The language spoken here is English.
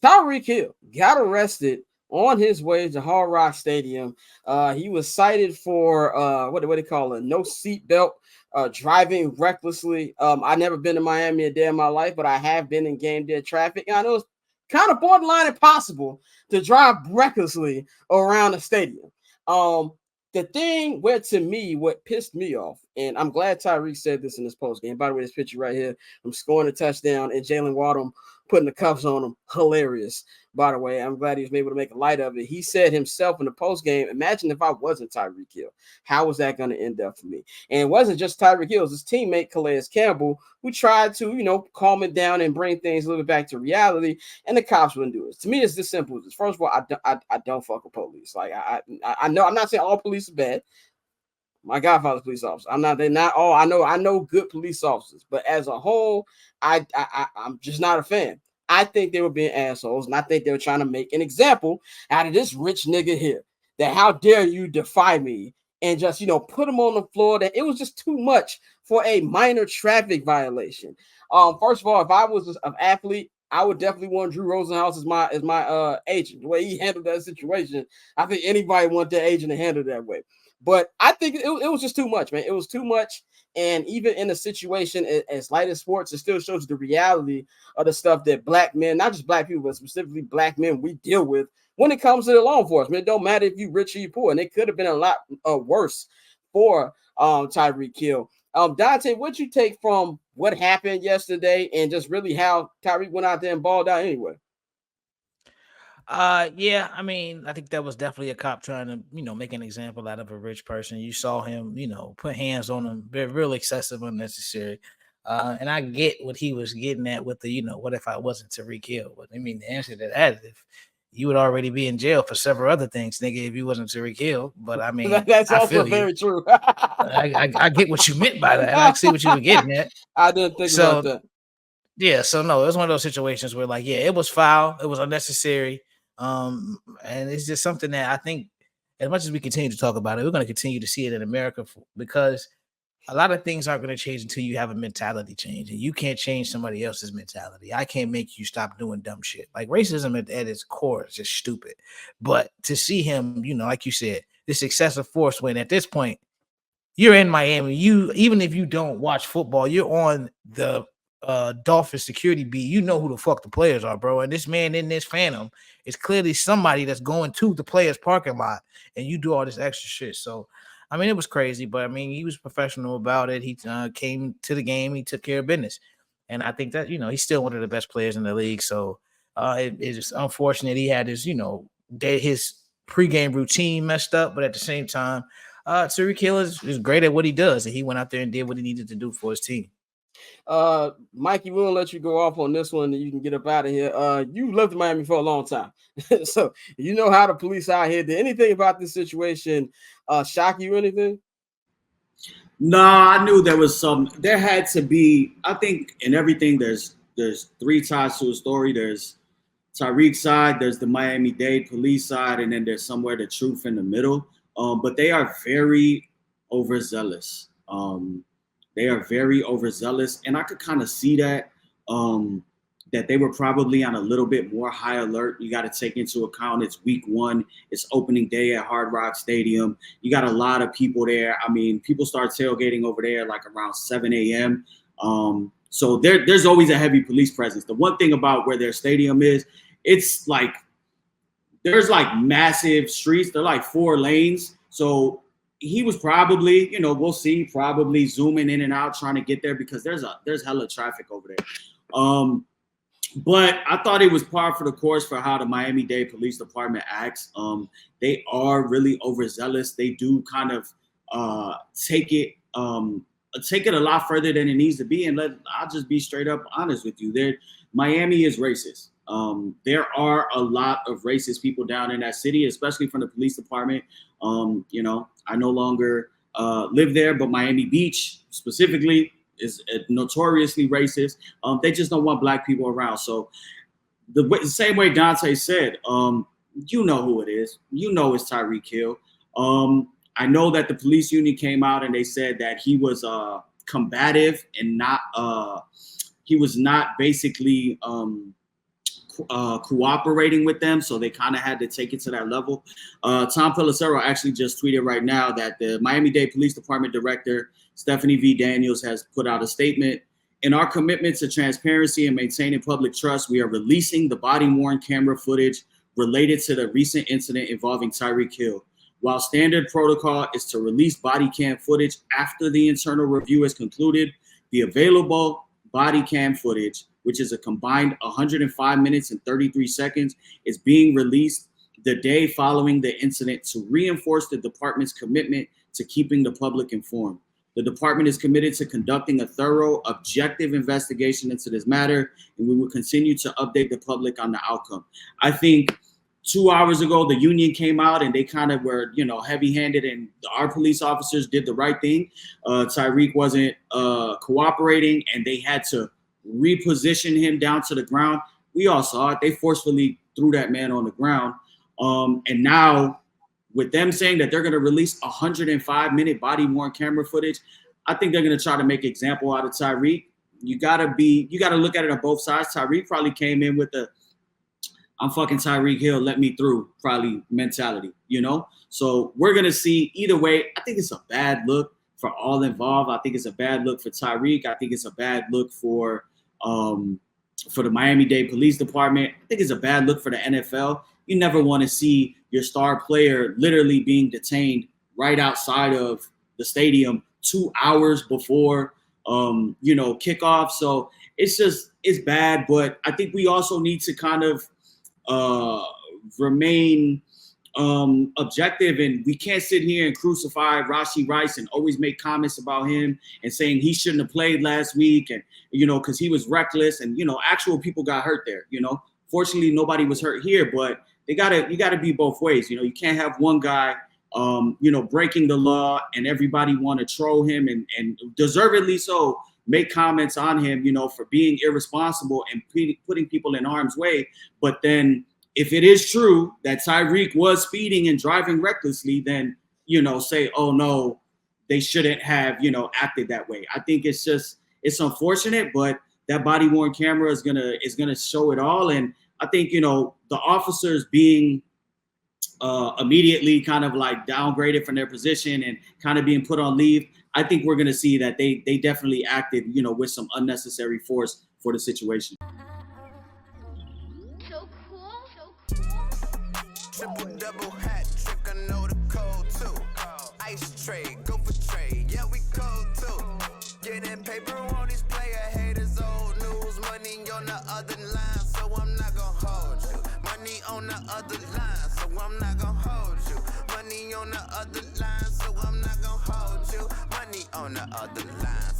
Tyreek Hill got arrested on his way to Hard Rock Stadium. He was cited for what do they call it? No seatbelt, driving recklessly. I never been to Miami a day in my life, but I have been in game day traffic. And I know it's kind of borderline impossible to drive recklessly around the stadium. The thing where to me, what pissed me off, and I'm glad Tyreek said this in this post game. By the way, this picture right here, I'm scoring a touchdown and Jalen Waddle putting the cuffs on him. Hilarious. By the way, I'm glad he was able to make a light of it. He said himself in the post game, imagine if I wasn't Tyreek Hill. How was that going to end up for me? And it wasn't just Tyreek Hill, it was his teammate Calais Campbell, who tried to, calm it down and bring things a little bit back to reality. And the cops wouldn't do it. To me, it's this simple. First of all, I don't fuck with police. Like I know, I'm not saying all police are bad. My godfather's police officer. They're not all. I know good police officers, but as a whole, I'm just not a fan. I think they were being assholes, and I think they were trying to make an example out of this rich nigga here. That how dare you defy me and just put him on the floor. That it was just too much for a minor traffic violation. First of all, if I was an athlete, I would definitely want Drew Rosenhaus as my agent. The way he handled that situation, I think anybody want their agent to handle that way. But I think it was just too much, man. It was too much. And even in a situation as light as sports, it still shows the reality of the stuff that black men, not just black people, but specifically black men, we deal with when it comes to the law enforcement. It don't matter if you rich or you poor. And it could have been a lot worse for Tyreek Hill. Dante, what'd you take from what happened yesterday and just really how Tyreek went out there and balled out anyway? Yeah, I mean, I think that was definitely a cop trying to, make an example out of a rich person. You saw him, put hands on him, very real excessive, unnecessary. And I get what he was getting at with the, what if I wasn't Tyreek Hill? But I mean, the answer to that is if you would already be in jail for several other things, nigga, if you wasn't Tyreek Hill. But I mean, that's I also feel very you. true. I get what you meant by that. I see what you were getting at. I didn't think about that. Yeah, so no, it was one of those situations where like, yeah, it was foul, it was unnecessary. And it's just something that I think as much as we continue to talk about it, we're going to continue to see it in America because a lot of things aren't going to change until you have a mentality change, and you can't change somebody else's mentality. I can't make you stop doing dumb shit. Like racism at its core is just stupid. But to see him, like you said, this excessive force when at this point you're in Miami, even if you don't watch football, you're on the Dolphins security beat. You know who the fuck the players are, bro. And this man in this Phantom is clearly somebody that's going to the players' parking lot, and you do all this extra shit. So, I mean, it was crazy, but I mean, he was professional about it. He came to the game, he took care of business, and I think that he's still one of the best players in the league. So, it's unfortunate he had his his pregame routine messed up, but at the same time, Tyreek Hill is great at what he does, and he went out there and did what he needed to do for his team. Mikey, we'll let you go off on this one and you can get up out of here. You lived in Miami for a long time, so you know how the police out here. Did anything about this situation shock you or anything? No, I knew there was there had to be. I think in everything there's three sides to a story. There's Tyreek's side, there's the Miami-Dade police side, and then there's somewhere the truth in the middle. But they are very overzealous. They are very overzealous, and I could kind of see that that they were probably on a little bit more high alert. You got to take into account it's week one, it's opening day at Hard Rock Stadium. You got a lot of people there. I mean, people start tailgating over there like around 7 a.m. So there's always a heavy police presence. The one thing about where their stadium is, it's like there's like massive streets. They're like 4 lanes. So he was probably, we'll see, probably zooming in and out trying to get there because there's hella traffic over there. But I thought it was par for the course for how the Miami-Dade Police Department acts. They are really overzealous. They do kind of take it a lot further than it needs to be. And I'll just be straight up honest with you. Miami is racist. There are a lot of racist people down in that city, especially from the police department. I no longer live there, but Miami Beach specifically is notoriously racist. They just don't want black people around. So the same way Dante said, you know who it is. You know it's Tyreek Hill. I know that the police union came out and they said that he was combative and he was not basically cooperating with them, so they kind of had to take it to that level. Tom Pelissero actually just tweeted right now that the Miami-Dade Police Department Director, Stephanie V. Daniels, has put out a statement. In our commitment to transparency and maintaining public trust, we are releasing the body-worn camera footage related to the recent incident involving Tyreek Hill. While standard protocol is to release body cam footage after the internal review is concluded, the available body cam footage, which is a combined 105 minutes and 33 seconds, is being released the day following the incident to reinforce the department's commitment to keeping the public informed. The department is committed to conducting a thorough, objective investigation into this matter, and we will continue to update the public on the outcome. I think 2 hours ago, the union came out and they kind of were, heavy-handed, and our police officers did the right thing. Tyreek wasn't cooperating, and they had to reposition him down to the ground. We all saw it. They forcefully threw that man on the ground. And now, with them saying that they're going to release 105-minute body-worn camera footage, I think they're going to try to make an example out of Tyreek. You got to look at it on both sides. Tyreek probably came in with the I'm fucking Tyreek Hill, let me through probably mentality, So we're going to see either way. I think it's a bad look for all involved. I think it's a bad look for Tyreek. I think it's a bad look for the Miami-Dade Police Department. I think it's a bad look for the NFL. You never want to see your star player literally being detained right outside of the stadium 2 hours before, kickoff. So it's bad, but I think we also need to kind of remain objective, and we can't sit here and crucify Rashee Rice and always make comments about him and saying he shouldn't have played last week, and because he was reckless, and actual people got hurt there. Fortunately nobody was hurt here, but you gotta be both ways. You can't have one guy breaking the law and everybody want to troll him and deservedly so make comments on him, for being irresponsible and putting people in harm's way. But then if it is true that Tyreek was speeding and driving recklessly, then, say, oh no, they shouldn't have, acted that way. I think it's unfortunate, but that body worn camera is gonna show it all. And I think, the officers being immediately kind of like downgraded from their position and kind of being put on leave, I think we're going to see that they definitely acted, with some unnecessary force for the situation. So cool. Triple double hat trick, I know the code too. Ice trade, go for trade, yeah we cold too. Getting paper on these player haters, old news, money on the other line, so I'm not gonna hold you. Money on the other line, so I'm not gonna hold you. Money on the other line, so I'm not gonna hold you. Money on the other line.